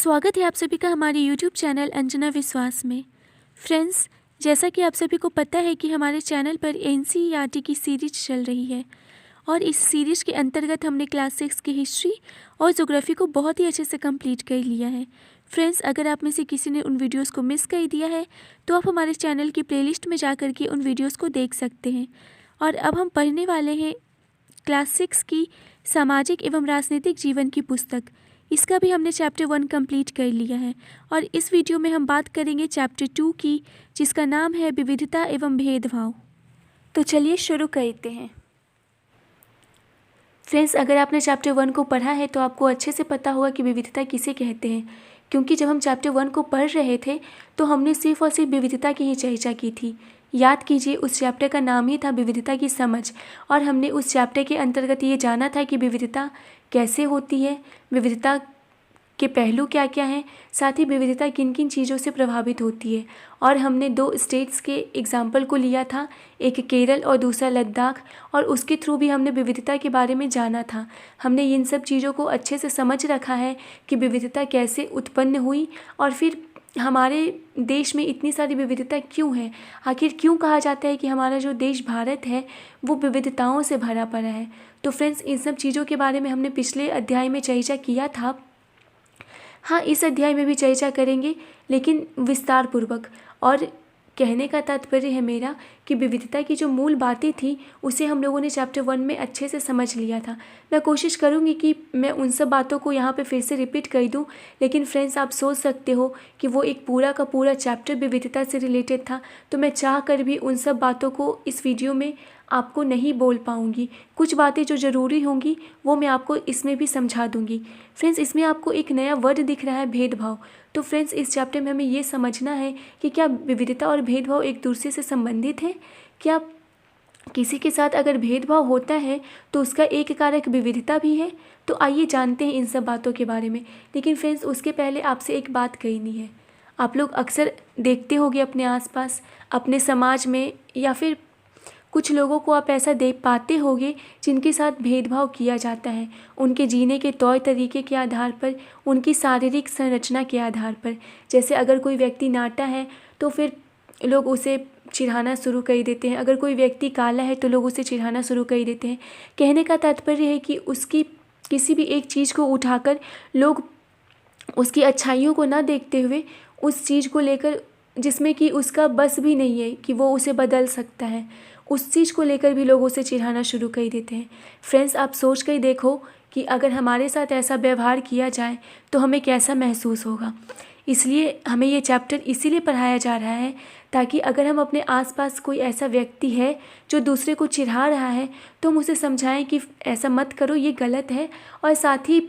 स्वागत है आप सभी का हमारे YouTube चैनल अंजना विश्वास में। फ्रेंड्स, जैसा कि आप सभी को पता है कि हमारे चैनल पर एनसीईआरटी की सीरीज चल रही है और इस सीरीज के अंतर्गत हमने क्लास 6 की हिस्ट्री और ज्योग्राफी को बहुत ही अच्छे से कंप्लीट कर लिया है। फ्रेंड्स, अगर आप में से किसी ने उन वीडियोस को मिस कर दिया है तो आप हमारे चैनल की प्लेलिस्ट में जा कर के उन वीडियोज़ को देख सकते हैं। और अब हम पढ़ने वाले हैं क्लास 6 की सामाजिक एवं राजनीतिक जीवन की पुस्तक। इसका भी हमने चैप्टर 1 कंप्लीट कर लिया है और इस वीडियो में हम बात करेंगे चैप्टर 2 की, जिसका नाम है विविधता एवं भेदभाव। तो चलिए शुरू करते हैं। फ्रेंड्स, अगर आपने चैप्टर 1 को पढ़ा है तो आपको अच्छे से पता होगा कि विविधता किसे कहते हैं, क्योंकि जब हम चैप्टर 1 को पढ़ रहे थे तो हमने सिर्फ और सिर्फ विविधता की ही चर्चा की थी। याद कीजिए, उस चैप्टर का नाम ही था विविधता की समझ, और हमने उस चैप्टर के अंतर्गत ये जाना था कि विविधता कैसे होती है, विविधता के पहलू क्या क्या हैं, साथ ही विविधता किन किन चीज़ों से प्रभावित होती है। और हमने 2 स्टेट्स के एग्जाम्पल को लिया था, एक केरल और दूसरा लद्दाख, और उसके थ्रू भी हमने विविधता के बारे में जाना था। हमने इन सब चीज़ों को अच्छे से समझ रखा है कि विविधता कैसे उत्पन्न हुई और फिर हमारे देश में इतनी सारी विविधता क्यों है। आखिर क्यों कहा जाता है कि हमारा जो देश भारत है वो विविधताओं से भरा पड़ा है। तो फ्रेंड्स, इन सब चीज़ों के बारे में हमने पिछले अध्याय में चर्चा किया था। हाँ, इस अध्याय में भी चर्चा करेंगे, लेकिन विस्तार पूर्वक। और कहने का तात्पर्य है मेरा कि विविधता की जो मूल बातें थी उसे हम लोगों ने चैप्टर 1 में अच्छे से समझ लिया था। मैं कोशिश करूँगी कि मैं उन सब बातों को यहाँ पे फिर से रिपीट कर दूँ, लेकिन फ्रेंड्स, आप सोच सकते हो कि वो एक पूरा का पूरा चैप्टर विविधता से रिलेटेड था, तो मैं चाह कर भी उन सब बातों को इस वीडियो में आपको नहीं बोल पाऊँगी। कुछ बातें जो ज़रूरी होंगी वो मैं आपको इसमें भी समझा दूँगी। फ्रेंड्स, इसमें आपको एक नया वर्ड दिख रहा है, भेदभाव। तो फ्रेंड्स, इस चैप्टर में हमें ये समझना है कि क्या विविधता और भेदभाव एक दूसरे से संबंधित है। क्या किसी के साथ अगर भेदभाव होता है तो उसका एक कारक विविधता भी है। तो आइए जानते हैं इन सब बातों के बारे में। लेकिन फ्रेंड्स, उसके पहले आपसे एक बात कहनी है। आप लोग अक्सर देखते होंगे अपने आसपास, अपने समाज में, या फिर कुछ लोगों को आप ऐसा देख पाते होंगे जिनके साथ भेदभाव किया जाता है, उनके जीने के तौर तरीके के आधार पर, उनकी शारीरिक संरचना के आधार पर। जैसे अगर कोई व्यक्ति नाटा है तो फिर लोग उसे चिढ़ाना शुरू कर देते हैं, अगर कोई व्यक्ति काला है तो लोग उसे चिढ़ाना शुरू कर देते हैं। कहने का तात्पर्य है कि उसकी किसी भी एक चीज़ को उठाकर लोग उसकी अच्छाइयों को ना देखते हुए उस चीज़ को लेकर, जिसमें कि उसका बस भी नहीं है कि वो उसे बदल सकता है, उस चीज़ को लेकर भी लोग उसे चिढ़ाना शुरू कर देते हैं। फ्रेंड्स, आप सोच कर देखो कि अगर हमारे साथ ऐसा व्यवहार किया जाए तो हमें कैसा महसूस होगा। इसलिए हमें ये चैप्टर इसीलिए पढ़ाया जा रहा है ताकि अगर हम अपने आसपास कोई ऐसा व्यक्ति है जो दूसरे को चिढ़ा रहा है तो हम उसे समझाएं कि ऐसा मत करो, ये गलत है, और साथ ही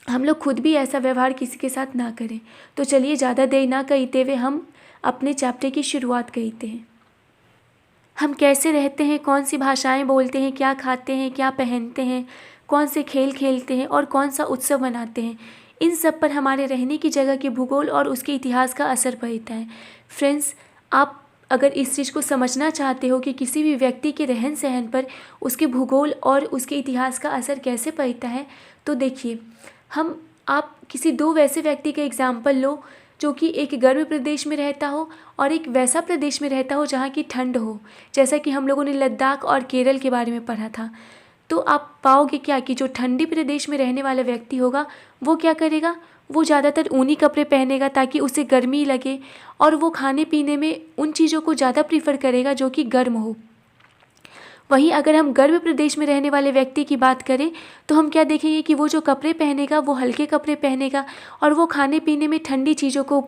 हम लोग खुद भी ऐसा व्यवहार किसी के साथ ना करें। तो चलिए ज़्यादा देर ना करते हुए हम अपने चैप्टर की शुरुआत करते हैं। हम कैसे रहते हैं, कौन सी भाषाएं बोलते हैं, क्या खाते हैं, क्या पहनते हैं, कौन से खेल खेलते हैं और कौन सा उत्सव मनाते हैं, इन सब पर हमारे रहने की जगह के भूगोल और उसके इतिहास का असर पड़ता है। फ्रेंड्स, आप अगर इस चीज़ को समझना चाहते हो कि किसी भी व्यक्ति के रहन सहन पर उसके भूगोल और उसके इतिहास का असर कैसे पड़ता है, तो देखिए, आप किसी 2 वैसे व्यक्ति का एग्जाम्पल लो जो कि एक गर्म प्रदेश में रहता हो और एक वैसा प्रदेश में रहता हो जहाँ की ठंड हो। जैसा कि हम लोगों ने लद्दाख और केरल के बारे में पढ़ा था, तो आप पाओगे क्या कि जो ठंडी प्रदेश में रहने वाला व्यक्ति होगा वो क्या करेगा, वो ज़्यादातर ऊनी कपड़े पहनेगा ताकि उसे गर्मी लगे, और वो खाने पीने में उन चीज़ों को ज़्यादा प्रीफर करेगा जो कि गर्म हो। वहीं अगर हम गर्म प्रदेश में रहने वाले व्यक्ति की बात करें तो हम क्या देखेंगे कि वो जो कपड़े पहनेगा वो हल्के कपड़े पहनेगा और वो खाने पीने में ठंडी चीज़ों को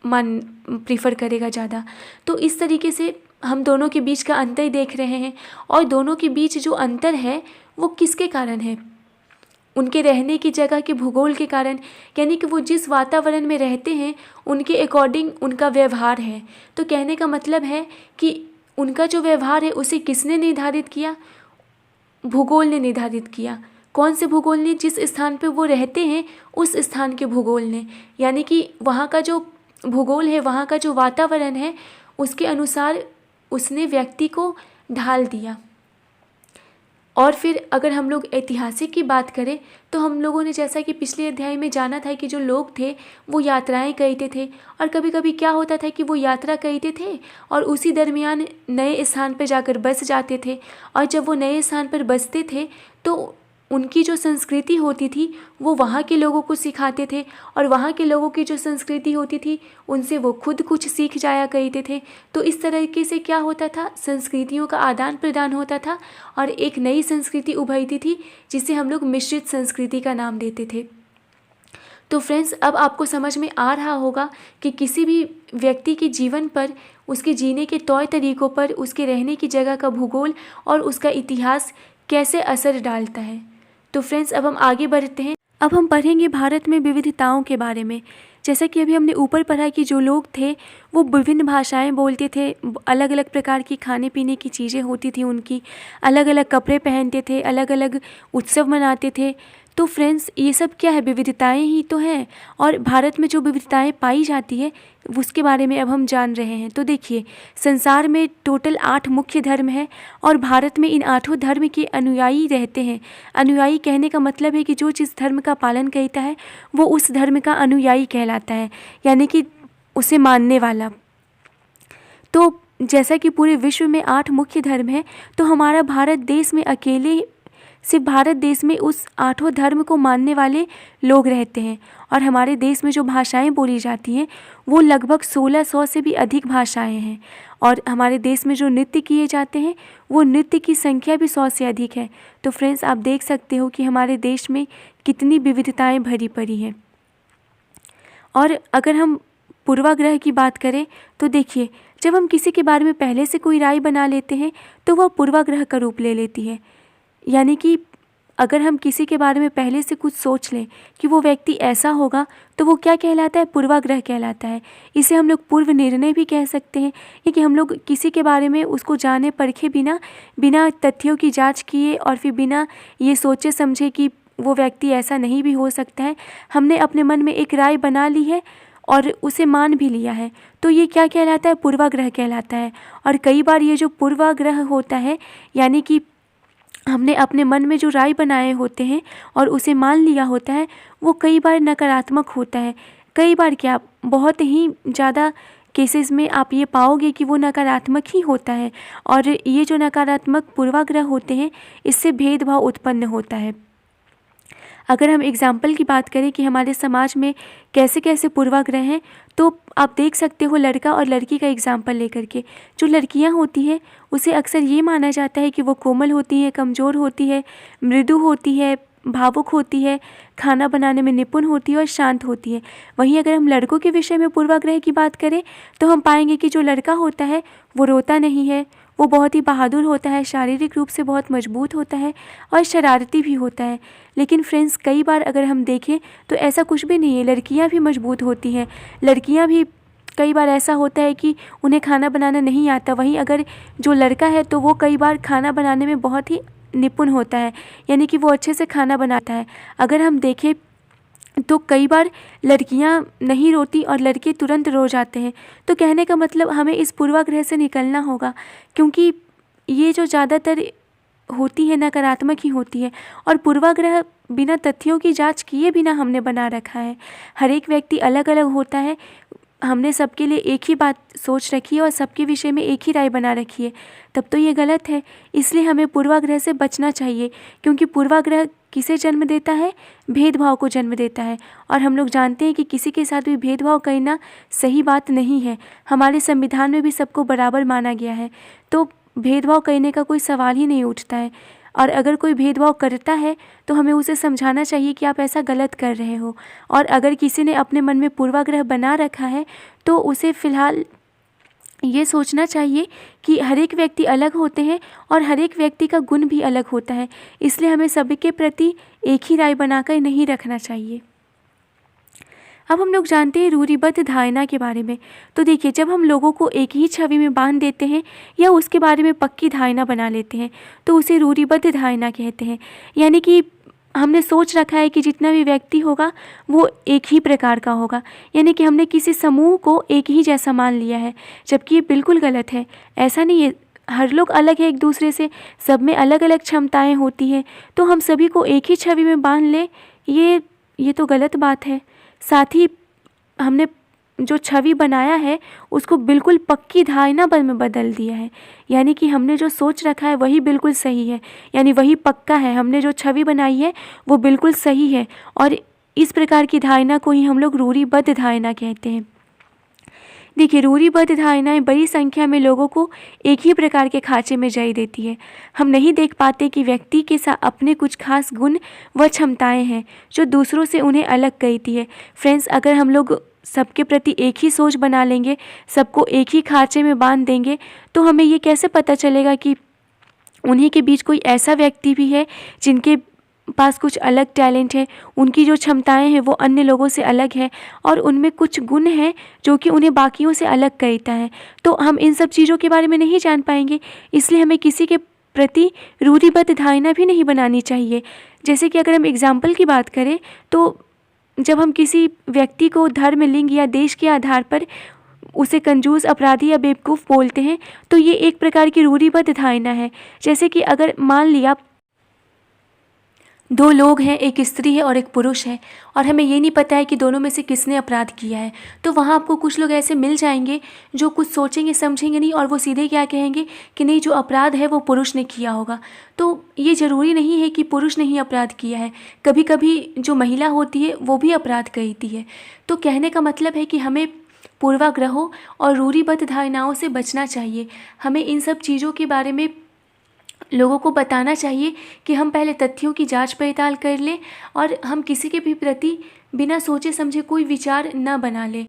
प्रीफर करेगा ज़्यादा। तो इस तरीके से हम दोनों के बीच का अंतर देख रहे हैं, और दोनों के बीच जो अंतर है वो किसके कारण है, उनके रहने की जगह के भूगोल के कारण, यानी कि वो जिस वातावरण में रहते हैं उनके अकॉर्डिंग उनका व्यवहार है। तो कहने का मतलब है कि उनका जो व्यवहार है उसे किसने निर्धारित किया, भूगोल ने निर्धारित किया। कौन से भूगोल ने, जिस स्थान पे वो रहते हैं उस स्थान के भूगोल ने, यानी कि वहाँ का जो भूगोल है, वहाँ का जो वातावरण है, उसके अनुसार उसने व्यक्ति को ढाल दिया। और फिर अगर हम लोग ऐतिहासिक की बात करें तो हम लोगों ने जैसा कि पिछले अध्याय में जाना था कि जो लोग थे वो यात्राएं करते थे, और कभी कभी क्या होता था कि वो यात्रा करते थे और उसी दरमियान नए स्थान पर जाकर बस जाते थे। और जब वो नए स्थान पर बसते थे तो उनकी जो संस्कृति होती थी वो वहाँ के लोगों को सिखाते थे, और वहाँ के लोगों की जो संस्कृति होती थी उनसे वो खुद कुछ सीख जाया करते थे। तो इस तरीके से क्या होता था, संस्कृतियों का आदान प्रदान होता था और एक नई संस्कृति उभरती थी जिसे हम लोग मिश्रित संस्कृति का नाम देते थे। तो फ्रेंड्स, अब आपको समझ में आ रहा होगा कि किसी भी व्यक्ति के जीवन पर, उसके जीने के तौर तरीकों पर, उसके रहने की जगह का भूगोल और उसका इतिहास कैसे असर डालता है। तो फ्रेंड्स, अब हम आगे बढ़ते हैं। अब हम पढ़ेंगे भारत में विविधताओं के बारे में। जैसा कि अभी हमने ऊपर पढ़ा कि जो लोग थे वो विभिन्न भाषाएं बोलते थे, अलग अलग प्रकार की खाने पीने की चीज़ें होती थी उनकी, अलग अलग कपड़े पहनते थे, अलग अलग उत्सव मनाते थे। तो फ्रेंड्स, ये सब क्या है, विविधताएं ही तो हैं। और भारत में जो विविधताएं पाई जाती है उसके बारे में अब हम जान रहे हैं। तो देखिए, संसार में टोटल 8 मुख्य धर्म हैं और भारत में इन 8 धर्म के अनुयायी रहते हैं। अनुयायी कहने का मतलब है कि जो जिस धर्म का पालन करता है वो उस धर्म का अनुयायी कहलाता है, यानी कि उसे मानने वाला। तो जैसा कि पूरे विश्व में 8 मुख्य धर्म हैं, तो हमारा भारत देश में अकेले, सिर्फ भारत देश में उस 8 धर्म को मानने वाले लोग रहते हैं। और हमारे देश में जो भाषाएं बोली जाती हैं वो लगभग 1600 से भी अधिक भाषाएं हैं। और हमारे देश में जो नृत्य किए जाते हैं वो नृत्य की संख्या भी 100 से अधिक है। तो फ्रेंड्स, आप देख सकते हो कि हमारे देश में कितनी विविधताएं भरी पड़ी हैं। और अगर हम पूर्वाग्रह की बात करें तो देखिए, जब हम किसी के बारे में पहले से कोई राय बना लेते हैं तो वह पूर्वाग्रह का रूप ले लेती है। यानी कि अगर हम किसी के बारे में पहले से कुछ सोच लें कि वो व्यक्ति ऐसा होगा तो वो क्या कहलाता है, पूर्वाग्रह कहलाता है। इसे हम लोग पूर्व निर्णय भी कह सकते हैं, कि हम लोग किसी के बारे में उसको जाने परखे बिना तथ्यों की जांच किए और फिर बिना ये सोचे समझे कि वो व्यक्ति ऐसा नहीं भी हो सकता है, हमने अपने मन में एक राय बना ली है और उसे मान भी लिया है, तो ये क्या कहलाता है, पूर्वाग्रह कहलाता है। और कई बार ये जो पूर्वाग्रह होता है, यानी कि हमने अपने मन में जो राय बनाए होते हैं और उसे मान लिया होता है, वो कई बार नकारात्मक होता है। कई बार क्या, बहुत ही ज़्यादा केसेस में आप ये पाओगे कि वो नकारात्मक ही होता है। और ये जो नकारात्मक पूर्वाग्रह होते हैं, इससे भेदभाव उत्पन्न होता है। अगर हम एग्जाम्पल की बात करें कि हमारे समाज में कैसे कैसे पूर्वाग्रह हैं, तो आप देख सकते हो लड़का और लड़की का एग्जाम्पल लेकर के। जो लड़कियां होती हैं उसे अक्सर ये माना जाता है कि वो कोमल होती है, कमज़ोर होती है, मृदु होती है, भावुक होती है, खाना बनाने में निपुण होती है और शांत होती है। वहीं अगर हम लड़कों के विषय में पूर्वाग्रह की बात करें तो हम पाएंगे कि जो लड़का होता है वो रोता नहीं है, वो बहुत ही बहादुर होता है, शारीरिक रूप से बहुत मजबूत होता है और शरारती भी होता है। लेकिन फ्रेंड्स, कई बार अगर हम देखें तो ऐसा कुछ भी नहीं है, लड़कियां भी मजबूत होती हैं। लड़कियां भी कई बार ऐसा होता है कि उन्हें खाना बनाना नहीं आता, वहीं अगर जो लड़का है तो वो कई बार खाना बनाने में बहुत ही निपुण होता है, यानी कि वो अच्छे से खाना बनाता है। अगर हम देखें तो कई बार लड़कियां नहीं रोती और लड़के तुरंत रो जाते हैं। तो कहने का मतलब हमें इस पूर्वाग्रह से निकलना होगा, क्योंकि ये जो ज़्यादातर होती है नकारात्मक ही होती है और पूर्वाग्रह बिना तथ्यों की जांच किए बिना हमने बना रखा है। हर एक व्यक्ति अलग अलग होता है, हमने सबके लिए एक ही बात सोच रखी है और सबके विषय में एक ही राय बना रखी है, तब तो ये गलत है। इसलिए हमें पूर्वाग्रह से बचना चाहिए, क्योंकि पूर्वाग्रह किसे जन्म देता है, भेदभाव को जन्म देता है। और हम लोग जानते हैं कि किसी के साथ भी भेदभाव करना सही बात नहीं है। हमारे संविधान में भी सबको बराबर माना गया है, तो भेदभाव करने का कोई सवाल ही नहीं उठता है। और अगर कोई भेदभाव करता है तो हमें उसे समझाना चाहिए कि आप ऐसा गलत कर रहे हो। और अगर किसी ने अपने मन में पूर्वाग्रह बना रखा है तो उसे फ़िलहाल ये सोचना चाहिए कि हर एक व्यक्ति अलग होते हैं और हर एक व्यक्ति का गुण भी अलग होता है, इसलिए हमें सभी के प्रति एक ही राय बनाकर नहीं रखना चाहिए। अब हम लोग जानते हैं रूढ़िबद्ध धारणा के बारे में। तो देखिए, जब हम लोगों को एक ही छवि में बांध देते हैं या उसके बारे में पक्की धारणा बना लेते हैं तो उसे रूढ़िबद्ध धारणा कहते हैं। यानी कि हमने सोच रखा है कि जितना भी व्यक्ति होगा वो एक ही प्रकार का होगा, यानी कि हमने किसी समूह को एक ही जैसा मान लिया है, जबकि ये बिल्कुल गलत है। ऐसा नहीं है हर लोग अलग है एक दूसरे से, सब में अलग अलग क्षमताएं होती हैं, तो हम सभी को एक ही छवि में बांध ले, ये तो गलत बात है। साथ ही हमने जो छवि बनाया है उसको बिल्कुल पक्की धारणा में बदल दिया है, यानी कि हमने जो सोच रखा है वही बिल्कुल सही है, यानी वही पक्का है। हमने जो छवि बनाई है वो बिल्कुल सही है, और इस प्रकार की धारणा को ही हम लोग रूढ़िबद्ध धारणा कहते हैं। देखिए, रूढ़िबद्ध धारणाएं बड़ी संख्या में लोगों को एक ही प्रकार के खांचे में जई देती है। हम नहीं देख पाते कि व्यक्ति के साथ अपने कुछ खास गुण व क्षमताएं हैं जो दूसरों से उन्हें अलग करती है। फ्रेंड्स, अगर हम लोग सबके प्रति एक ही सोच बना लेंगे, सबको एक ही खांचे में बांध देंगे, तो हमें ये कैसे पता चलेगा कि उन्हीं के बीच कोई ऐसा व्यक्ति भी है जिनके पास कुछ अलग टैलेंट है, उनकी जो क्षमताएं हैं वो अन्य लोगों से अलग है, और उनमें कुछ गुण हैं जो कि उन्हें बाकियों से अलग करता है। तो हम इन सब चीज़ों के बारे में नहीं जान पाएंगे, इसलिए हमें किसी के प्रति रूढ़िबद्ध धारणा भी नहीं बनानी चाहिए। जैसे कि अगर हम एग्जाम्पल की बात करें, तो जब हम किसी व्यक्ति को धर्म, लिंग या देश के आधार पर उसे कंजूस, अपराधी या बेवकूफ़ बोलते हैं, तो ये एक प्रकार की रूढ़िबद्ध धारणा है। जैसे कि अगर मान लिया दो लोग हैं, एक स्त्री है और एक पुरुष है, और हमें ये नहीं पता है कि दोनों में से किसने अपराध किया है, तो वहाँ आपको कुछ लोग ऐसे मिल जाएंगे जो कुछ सोचेंगे समझेंगे नहीं, और वो सीधे क्या कहेंगे कि नहीं, जो अपराध है वो पुरुष ने किया होगा। तो ये ज़रूरी नहीं है कि पुरुष ने ही अपराध किया है, कभी कभी जो महिला होती है वो भी अपराध करती है। तो कहने का मतलब है कि हमें पूर्वाग्रहों और रूढ़िबद्ध धारणाओं से बचना चाहिए। हमें इन सब चीज़ों के बारे में लोगों को बताना चाहिए कि हम पहले तथ्यों की जांच पड़ताल कर लें, और हम किसी के भी प्रति बिना सोचे समझे कोई विचार न बना लें।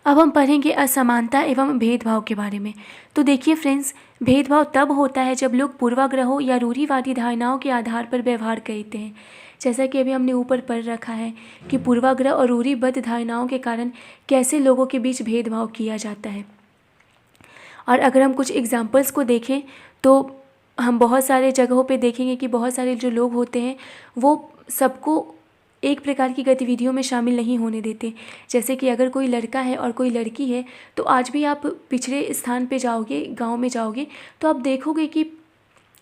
अब हम पढ़ेंगे असमानता एवं भेदभाव के बारे में। तो देखिए फ्रेंड्स, भेदभाव तब होता है जब लोग पूर्वाग्रहों या रूढ़िवादी धारणाओं के आधार पर व्यवहार करते हैं। जैसा कि अभी हमने ऊपर पढ़ रखा है कि पूर्वाग्रह और रूढ़िबद्ध धारणाओं के कारण कैसे लोगों के बीच भेदभाव किया जाता है। और अगर हम कुछ एग्जाम्पल्स को देखें तो हम बहुत सारे जगहों पे देखेंगे कि बहुत सारे जो लोग होते हैं वो सबको एक प्रकार की गतिविधियों में शामिल नहीं होने देते। जैसे कि अगर कोई लड़का है और कोई लड़की है, तो आज भी आप पिछड़े स्थान पे जाओगे, गांव में जाओगे, तो आप देखोगे कि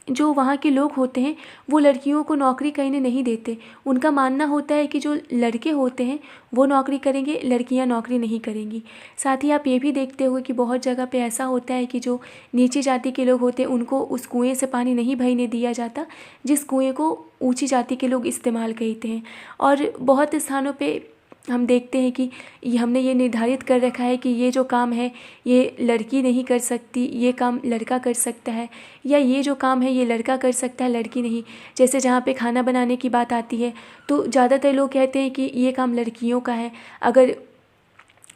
जो वहाँ के लोग होते हैं वो लड़कियों को नौकरी करने नहीं देते। उनका मानना होता है कि जो लड़के होते हैं वो नौकरी करेंगे, लड़कियाँ नौकरी नहीं करेंगी। साथ ही आप ये भी देखते होंगे कि बहुत जगह पे ऐसा होता है कि जो नीची जाति के लोग होते हैं उनको उस कुएं से पानी नहीं भरने दिया जाता जिस कुएं को ऊंची जाति के लोग इस्तेमाल करते हैं। और बहुत स्थानों पे हम देखते हैं कि हमने ये निर्धारित कर रखा है कि ये जो काम है ये लड़की नहीं कर सकती, ये काम लड़का कर सकता है, या ये जो काम है ये लड़का कर सकता है, लड़की नहीं। जैसे जहाँ पे खाना बनाने की बात आती है तो ज़्यादातर लोग कहते हैं कि ये काम लड़कियों का है। अगर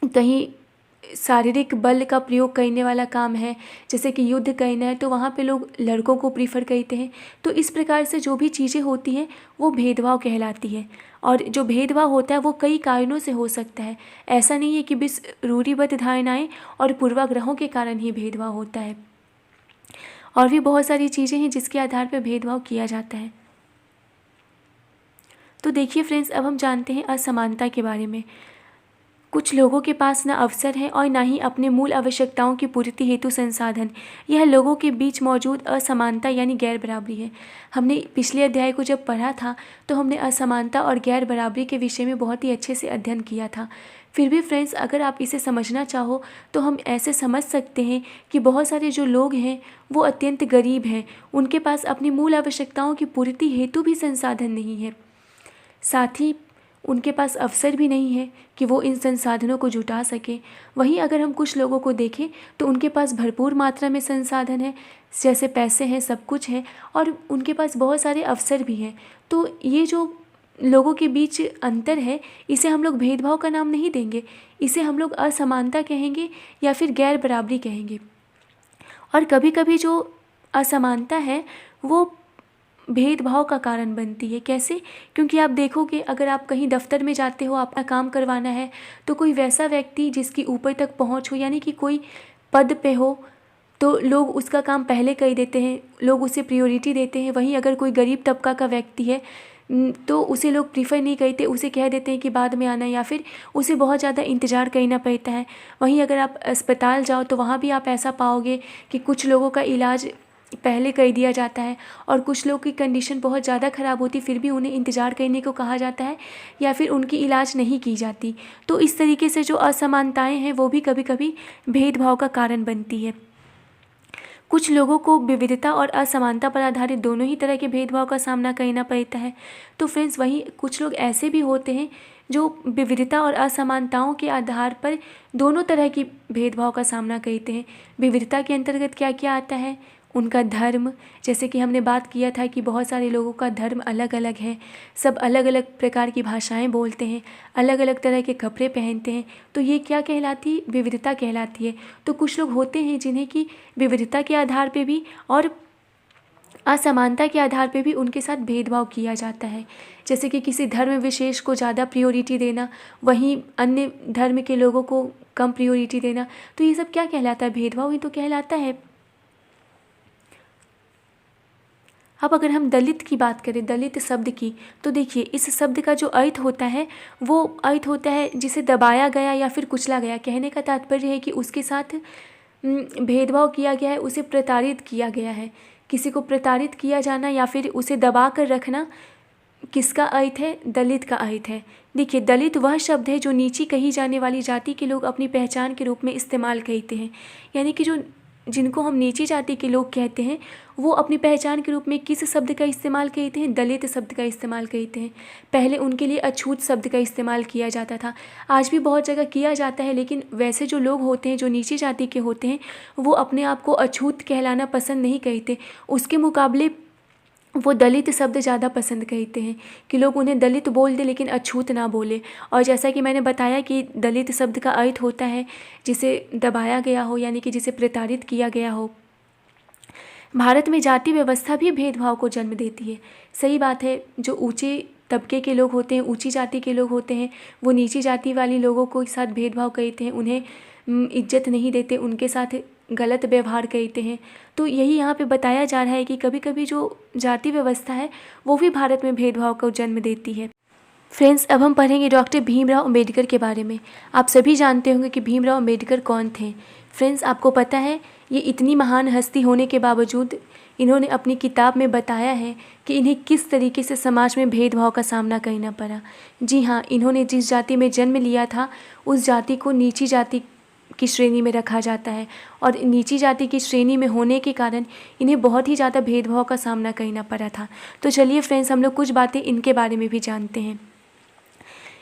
कहीं शारीरिक बल का प्रयोग करने वाला काम है, जैसे कि युद्ध करना है, तो वहाँ पे लोग लड़कों को प्रीफर करते हैं। तो इस प्रकार से जो भी चीज़ें होती हैं वो भेदभाव कहलाती है, और जो भेदभाव होता है वो कई कारणों से हो सकता है। ऐसा नहीं है कि बस रूढ़िबद्ध धारणाएं और पूर्वाग्रहों के कारण ही भेदभाव होता है, और भी बहुत सारी चीज़ें हैं जिसके आधार पर भेदभाव किया जाता है। तो देखिए फ्रेंड्स, अब हम जानते हैं असमानता के बारे में। कुछ लोगों के पास ना अवसर है और ना ही अपने मूल आवश्यकताओं की पूर्ति हेतु संसाधन। यह लोगों के बीच मौजूद असमानता यानी गैर बराबरी है। हमने पिछले अध्याय को जब पढ़ा था तो हमने असमानता और गैर बराबरी के विषय में बहुत ही अच्छे से अध्ययन किया था। फिर भी फ्रेंड्स, अगर आप इसे समझना चाहो तो हम ऐसे समझ सकते हैं कि बहुत सारे जो लोग हैं वो अत्यंत गरीब हैं, उनके पास अपनी मूल आवश्यकताओं की पूर्ति हेतु भी संसाधन नहीं है। साथ ही उनके पास अवसर भी नहीं है कि वो इन संसाधनों को जुटा सके। वहीं अगर हम कुछ लोगों को देखें तो उनके पास भरपूर मात्रा में संसाधन है, जैसे पैसे हैं, सब कुछ है, और उनके पास बहुत सारे अवसर भी हैं। तो ये जो लोगों के बीच अंतर है इसे हम लोग भेदभाव का नाम नहीं देंगे, इसे हम लोग असमानता कहेंगे या फिर गैर बराबरी कहेंगे। और कभी कभी जो असमानता है वो भेदभाव का कारण बनती है। कैसे? क्योंकि आप देखोगे, अगर आप कहीं दफ्तर में जाते हो, आपका काम करवाना है, तो कोई वैसा व्यक्ति जिसकी ऊपर तक पहुंच हो, यानी कि कोई पद पे हो, तो लोग उसका काम पहले कर देते हैं, लोग उसे प्रायोरिटी देते हैं। वहीं अगर कोई गरीब तबका का व्यक्ति है तो उसे लोग प्रीफर नहीं करते, उसे कह देते हैं कि बाद में आना, या फिर उसे बहुत ज़्यादा इंतज़ार करना पड़ता है। वहीं अगर आप अस्पताल जाओ तो वहाँ भी आप ऐसा पाओगे कि कुछ लोगों का इलाज पहले कर दिया जाता है और कुछ लोग की कंडीशन बहुत ज़्यादा ख़राब होती फिर भी उन्हें इंतज़ार करने को कहा जाता है या फिर उनकी इलाज नहीं की जाती। तो इस तरीके से जो असमानताएं हैं वो भी कभी कभी भेदभाव का कारण बनती है। कुछ लोगों को विविधता और असमानता पर आधारित दोनों ही तरह के भेदभाव का सामना करना पड़ता है। तो फ्रेंड्स, वहीं कुछ लोग ऐसे भी होते हैं जो विविधता और असमानताओं के आधार पर दोनों तरह की भेदभाव का सामना करते हैं। विविधता के अंतर्गत क्या क्या आता है? उनका धर्म, जैसे कि हमने बात किया था कि बहुत सारे लोगों का धर्म अलग अलग है, सब अलग अलग प्रकार की भाषाएं बोलते हैं, अलग अलग तरह के कपड़े पहनते हैं, तो ये क्या कहलाती? विविधता कहलाती है। तो कुछ लोग होते हैं जिन्हें कि विविधता के आधार पे भी और असमानता के आधार पे भी उनके साथ भेदभाव किया जाता है, जैसे कि किसी धर्म विशेष को ज़्यादा प्रायोरिटी देना, वहीं अन्य धर्म के लोगों को कम प्रायोरिटी देना। तो ये सब क्या कहलाता है? भेदभाव ही तो कहलाता है। अब अगर हम दलित की बात करें, दलित शब्द की, तो देखिए इस शब्द का जो अर्थ होता है वो अर्थ होता है जिसे दबाया गया या फिर कुचला गया। कहने का तात्पर्य है कि उसके साथ भेदभाव किया गया है, उसे प्रताड़ित किया गया है। किसी को प्रताड़ित किया जाना या फिर उसे दबा कर रखना किसका अर्थ है? दलित का अर्थ है। देखिए, दलित वह शब्द है जो नीची कही जाने वाली जाति के लोग अपनी पहचान के रूप में इस्तेमाल करते हैं। यानी कि जो जिनको हम नीची जाति के लोग कहते हैं वो अपनी पहचान के रूप में किस शब्द का इस्तेमाल करते हैं? दलित शब्द का इस्तेमाल करते हैं। पहले उनके लिए अछूत शब्द का इस्तेमाल किया जाता था, आज भी बहुत जगह किया जाता है, लेकिन वैसे जो लोग होते हैं जो नीची जाति के होते हैं वो अपने आप को अछूत कहलाना पसंद नहीं करते। उसके मुकाबले वो दलित शब्द ज़्यादा पसंद करते हैं कि लोग उन्हें दलित बोल दे लेकिन अछूत ना बोले। और जैसा कि मैंने बताया कि दलित शब्द का अर्थ होता है जिसे दबाया गया हो, यानी कि जिसे प्रताड़ित किया गया हो। भारत में जाति व्यवस्था भी भेदभाव को जन्म देती है। सही बात है, जो ऊंचे तबके के लोग होते हैं, ऊंची जाति के लोग होते हैं, वो नीची जाति वाली लोगों को साथ भेदभाव करते हैं, उन्हें इज्जत नहीं देते, उनके साथ गलत व्यवहार करते हैं। तो यही यहाँ पे बताया जा रहा है कि कभी कभी जो जाति व्यवस्था है वो भी भारत में भेदभाव को जन्म देती है। फ्रेंड्स, अब हम पढ़ेंगे डॉक्टर भीमराव अंबेडकर के बारे में। आप सभी जानते होंगे कि भीमराव अंबेडकर कौन थे। फ्रेंड्स, आपको पता है ये इतनी महान हस्ती होने के बावजूद इन्होंने अपनी किताब में बताया है कि इन्हें किस तरीके से समाज में भेदभाव का सामना करना पड़ा। जी हाँ, इन्होंने जिस जाति में जन्म लिया था उस जाति को नीची जाति की श्रेणी में रखा जाता है और नीची जाति की श्रेणी में होने के कारण इन्हें बहुत ही ज़्यादा भेदभाव का सामना करना पड़ा था। तो चलिए फ्रेंड्स, हम लोग कुछ बातें इनके बारे में भी जानते हैं।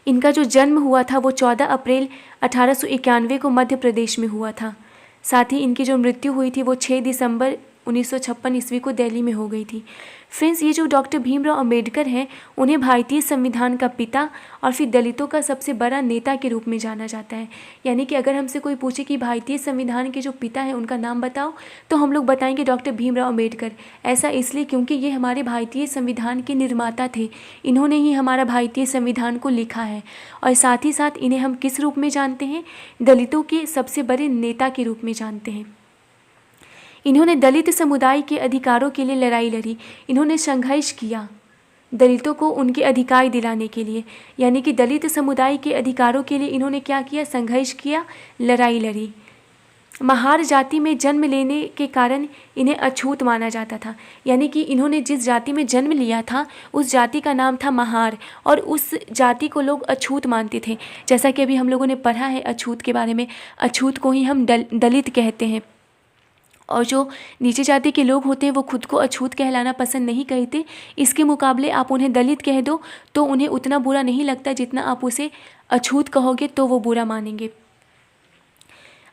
इनका जो जन्म हुआ था वो 14 अप्रैल 1891 को मध्य प्रदेश में हुआ था। साथ ही इनकी जो मृत्यु हुई थी वो 6 दिसंबर 1956 ईस्वी को दिल्ली में हो गई थी। फ्रेंड्स, ये जो डॉक्टर भीमराव अंबेडकर हैं उन्हें भारतीय संविधान का पिता और फिर दलितों का सबसे बड़ा नेता के रूप में जाना जाता है। यानी कि अगर हमसे कोई पूछे कि भारतीय संविधान के जो पिता हैं उनका नाम बताओ, तो हम लोग बताएंगे डॉक्टर भीमराव अंबेडकर। ऐसा इसलिए क्योंकि ये हमारे भारतीय संविधान के निर्माता थे, इन्होंने ही हमारा भारतीय संविधान को लिखा है। और साथ ही साथ इन्हें हम किस रूप में जानते हैं? दलितों के सबसे बड़े नेता के रूप में जानते हैं। इन्होंने दलित समुदाय के अधिकारों के लिए लड़ाई लड़ी, इन्होंने संघर्ष किया दलितों को उनके अधिकार दिलाने के लिए। यानी कि दलित समुदाय के अधिकारों के लिए इन्होंने क्या किया? संघर्ष किया, लड़ाई लड़ी। महार जाति में जन्म लेने के कारण इन्हें अछूत माना जाता था। यानी कि इन्होंने जिस जाति में जन्म लिया था उस जाति का नाम था महार और उस जाति को लोग अछूत मानते थे। जैसा कि अभी हम लोगों ने पढ़ा है अछूत के बारे में, अछूत को ही हम दलित कहते हैं। और जो नीचे जाति के लोग होते हैं वो खुद को अछूत कहलाना पसंद नहीं करते। इसके मुकाबले आप उन्हें दलित कह दो तो उन्हें उतना बुरा नहीं लगता जितना आप उसे अछूत कहोगे तो वो बुरा मानेंगे।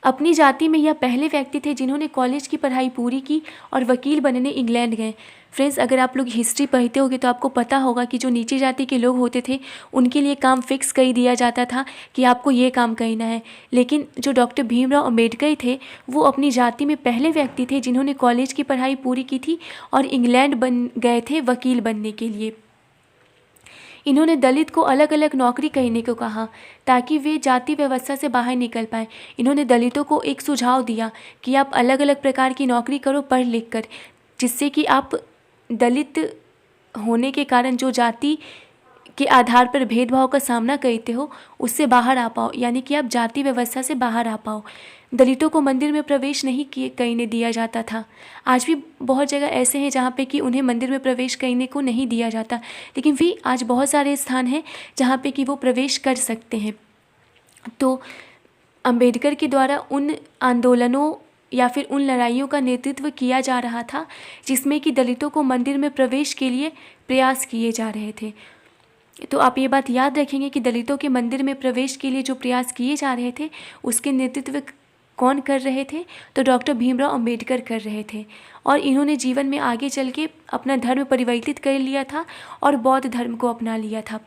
अपनी जाति में यह पहले व्यक्ति थे जिन्होंने कॉलेज की पढ़ाई पूरी की और वकील बनने इंग्लैंड गए। फ्रेंड्स, अगर आप लोग हिस्ट्री पढ़ते होगे तो आपको पता होगा कि जो नीची जाति के लोग होते थे उनके लिए काम फिक्स कर दिया जाता था कि आपको ये काम करना है। लेकिन जो डॉक्टर भीमराव अंबेडकर थे वो अपनी जाति में पहले व्यक्ति थे जिन्होंने कॉलेज की पढ़ाई पूरी की थी और इंग्लैंड बन गए थे वकील बनने के लिए। इन्होंने दलित को अलग अलग नौकरी करने को कहा ताकि वे जाति व्यवस्था से बाहर निकल पाएँ। इन्होंने दलितों को एक सुझाव दिया कि आप अलग अलग प्रकार की नौकरी करो पढ़ लिख कर, जिससे कि आप दलित होने के कारण जो जाति के आधार पर भेदभाव का सामना करते हो उससे बाहर आ पाओ, यानी कि आप जाति व्यवस्था से बाहर आ पाओ। दलितों को मंदिर में प्रवेश नहीं किए करने दिया जाता था। आज भी बहुत जगह ऐसे हैं जहाँ पे कि उन्हें मंदिर में प्रवेश करने को नहीं दिया जाता, लेकिन भी आज बहुत सारे स्थान हैं जहाँ पे कि वो प्रवेश कर सकते हैं। तो अंबेडकर के द्वारा उन आंदोलनों या फिर उन लड़ाइयों का नेतृत्व किया जा रहा था जिसमें कि दलितों को मंदिर में प्रवेश के लिए प्रयास किए जा रहे थे। तो आप ये बात याद रखेंगे कि दलितों के मंदिर में प्रवेश के लिए जो प्रयास किए जा रहे थे उसके नेतृत्व कौन कर रहे थे, तो डॉक्टर भीमराव अंबेडकर कर रहे थे। और इन्होंने जीवन में आगे चल के अपना धर्म परिवर्तित कर लिया था और बौद्ध धर्म को अपना लिया था।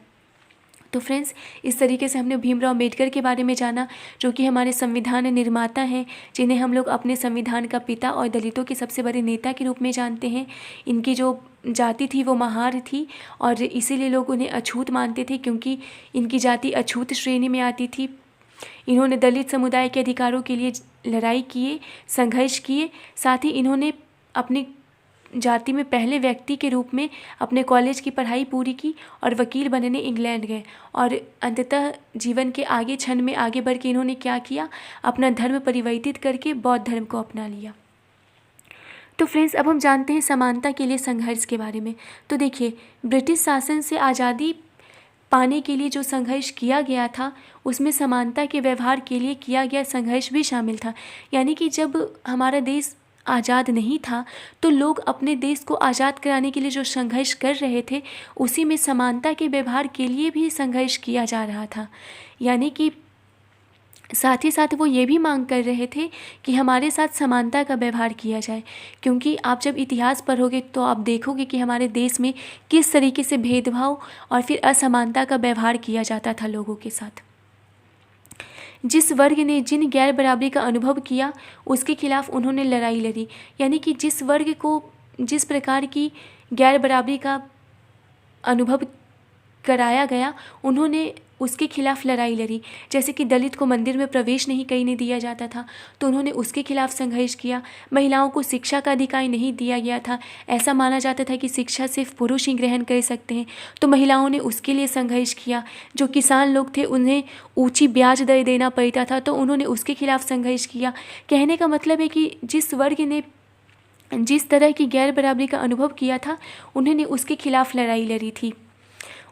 तो फ्रेंड्स, इस तरीके से हमने भीमराव अंबेडकर के बारे में जाना, जो कि हमारे संविधान निर्माता हैं, जिन्हें हम लोग अपने संविधान का पिता और दलितों के सबसे बड़े नेता के रूप में जानते हैं। इनकी जो जाति थी वो महार थी और इसीलिए लोग उन्हें अछूत मानते थे, क्योंकि इनकी जाति अछूत श्रेणी में आती थी। इन्होंने दलित समुदाय के अधिकारों के लिए लड़ाई किए, संघर्ष किए। साथ ही इन्होंने अपनी जाति में पहले व्यक्ति के रूप में अपने कॉलेज की पढ़ाई पूरी की और वकील बनने इंग्लैंड गए। और अंततः जीवन के आगे क्षण में आगे बढ़ के इन्होंने क्या किया, अपना धर्म परिवर्तित करके बौद्ध धर्म को अपना लिया। तो फ्रेंड्स, अब हम जानते हैं समानता के लिए संघर्ष के बारे में। तो देखिए, ब्रिटिश शासन से आज़ादी पाने के लिए जो संघर्ष किया गया था उसमें समानता के व्यवहार के लिए किया गया संघर्ष भी शामिल था। यानी कि जब हमारा देश आज़ाद नहीं था तो लोग अपने देश को आज़ाद कराने के लिए जो संघर्ष कर रहे थे उसी में समानता के व्यवहार के लिए भी संघर्ष किया जा रहा था। यानी कि साथ ही साथ वो ये भी मांग कर रहे थे कि हमारे साथ समानता का व्यवहार किया जाए, क्योंकि आप जब इतिहास पढ़ोगे तो आप देखोगे कि हमारे देश में किस तरीके से भेदभाव और फिर असमानता का व्यवहार किया जाता था लोगों के साथ। जिस वर्ग ने जिन गैर बराबरी का अनुभव किया उसके खिलाफ उन्होंने लड़ाई लड़ी। यानी कि जिस वर्ग को जिस प्रकार की गैर बराबरी का अनुभव कराया गया उन्होंने उसके खिलाफ लड़ाई लड़ी। जैसे कि दलित को मंदिर में प्रवेश नहीं करने दिया जाता था तो उन्होंने उसके खिलाफ संघर्ष किया। महिलाओं को शिक्षा का अधिकार नहीं दिया गया था, ऐसा माना जाता था कि शिक्षा सिर्फ पुरुष ही ग्रहण कर सकते हैं, तो महिलाओं ने उसके लिए संघर्ष किया। जो किसान लोग थे उन्हें ऊंची ब्याज दर देना पड़ता था तो उन्होंने उसके खिलाफ संघर्ष किया। कहने का मतलब है कि जिस वर्ग ने जिस तरह की गैर बराबरी का अनुभव किया था उन्होंने उसके खिलाफ लड़ाई लड़ी थी।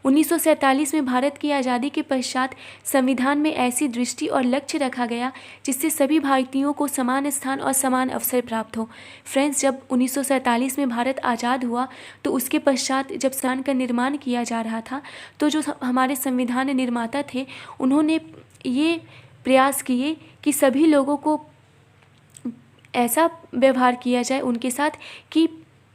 1947 में भारत की आज़ादी के पश्चात संविधान में ऐसी दृष्टि और लक्ष्य रखा गया जिससे सभी भारतीयों को समान स्थान और समान अवसर प्राप्त हो। फ्रेंड्स, जब 1947 में भारत आज़ाद हुआ तो उसके पश्चात जब संविधान का निर्माण किया जा रहा था तो जो हमारे संविधान निर्माता थे उन्होंने ये प्रयास किए कि सभी लोगों को ऐसा व्यवहार किया जाए उनके साथ कि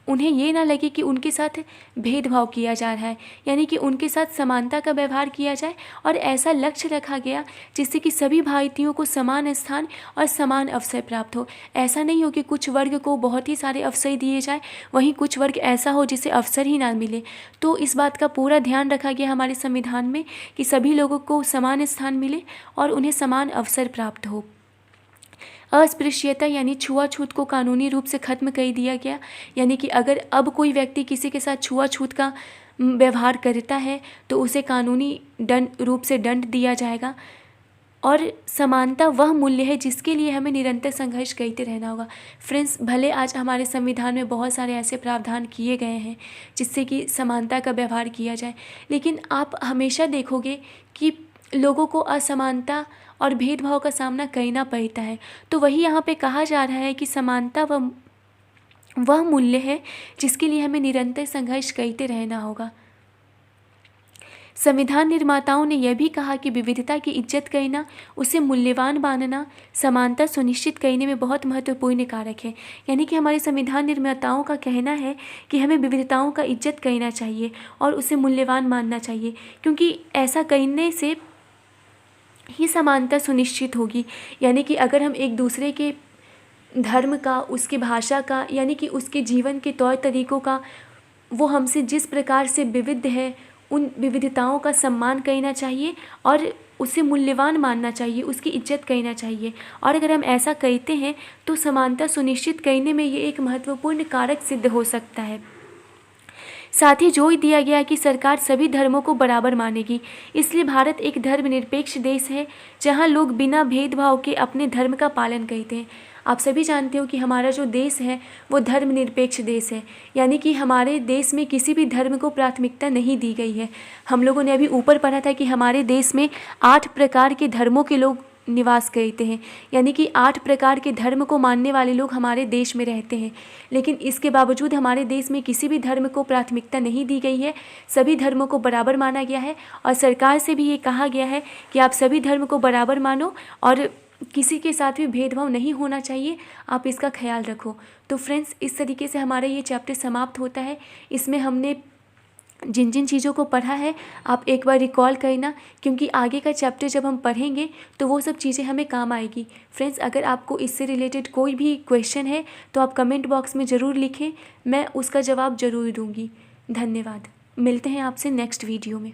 उन्हें ये ना लगे कि उनके साथ भेदभाव किया जा रहा है, यानी कि उनके साथ समानता का व्यवहार किया जाए। और ऐसा लक्ष्य रखा गया जिससे कि सभी भारतीयों को समान स्थान और समान अवसर प्राप्त हो। ऐसा नहीं हो कि कुछ वर्ग को बहुत ही सारे अवसर दिए जाए, वहीं कुछ वर्ग ऐसा हो जिसे अवसर ही ना मिले। तो इस बात का पूरा ध्यान रखा गया हमारे संविधान में कि सभी लोगों को समान स्थान मिले और उन्हें समान अवसर प्राप्त हो। अस्पृश्यता यानी छुआछूत को कानूनी रूप से ख़त्म कर दिया गया। यानी कि अगर अब कोई व्यक्ति किसी के साथ छुआछूत का व्यवहार करता है तो उसे कानूनी रूप से दंड दिया जाएगा। और समानता वह मूल्य है जिसके लिए हमें निरंतर संघर्ष करते रहना होगा। फ्रेंड्स, भले आज हमारे संविधान में बहुत सारे ऐसे प्रावधान किए गए हैं जिससे कि समानता का व्यवहार किया जाए, लेकिन आप हमेशा देखोगे कि लोगों को असमानता और भेदभाव का सामना करना पड़ता है। तो वही यहाँ पे कहा जा रहा है कि समानता वह मूल्य है जिसके लिए हमें निरंतर संघर्ष करते रहना होगा। संविधान निर्माताओं ने यह भी कहा कि विविधता की इज्जत करना, उसे मूल्यवान मानना समानता सुनिश्चित करने में बहुत महत्वपूर्ण कारक है। यानी कि हमारे संविधान निर्माताओं का कहना है कि हमें विविधताओं का इज्जत करना चाहिए और उसे मूल्यवान मानना चाहिए, क्योंकि ऐसा करने से ही समानता सुनिश्चित होगी। यानी कि अगर हम एक दूसरे के धर्म का, उसकी भाषा का, यानी कि उसके जीवन के तौर तरीक़ों का, वो हमसे जिस प्रकार से विविध है उन विविधताओं का सम्मान करना चाहिए और उसे मूल्यवान मानना चाहिए, उसकी इज्जत करना चाहिए। और अगर हम ऐसा करते हैं तो समानता सुनिश्चित करने में ये एक महत्वपूर्ण कारक सिद्ध हो सकता है। साथ ही जोर दिया गया कि सरकार सभी धर्मों को बराबर मानेगी। इसलिए भारत एक धर्मनिरपेक्ष देश है जहां लोग बिना भेदभाव के अपने धर्म का पालन करते हैं। आप सभी जानते हो कि हमारा जो देश है वो धर्मनिरपेक्ष देश है, यानी कि हमारे देश में किसी भी धर्म को प्राथमिकता नहीं दी गई है। हम लोगों ने अभी ऊपर पढ़ा था कि हमारे देश में 8 प्रकार के धर्मों के लोग निवास करते हैं, यानी कि 8 प्रकार के धर्म को मानने वाले लोग हमारे देश में रहते हैं। लेकिन इसके बावजूद हमारे देश में किसी भी धर्म को प्राथमिकता नहीं दी गई है, सभी धर्मों को बराबर माना गया है और सरकार से भी ये कहा गया है कि आप सभी धर्म को बराबर मानो और किसी के साथ भी भेदभाव नहीं होना चाहिए, आप इसका ख्याल रखो। तो फ्रेंड्स, इस तरीके से हमारा ये चैप्टर समाप्त होता है। इसमें हमने जिन जिन चीज़ों को पढ़ा है आप एक बार रिकॉल करना, क्योंकि आगे का चैप्टर जब हम पढ़ेंगे तो वो सब चीज़ें हमें काम आएगी। फ्रेंड्स, अगर आपको इससे रिलेटेड कोई भी क्वेश्चन है तो आप कमेंट बॉक्स में ज़रूर लिखें, मैं उसका जवाब ज़रूर दूँगी। धन्यवाद। मिलते हैं आपसे नेक्स्ट वीडियो में।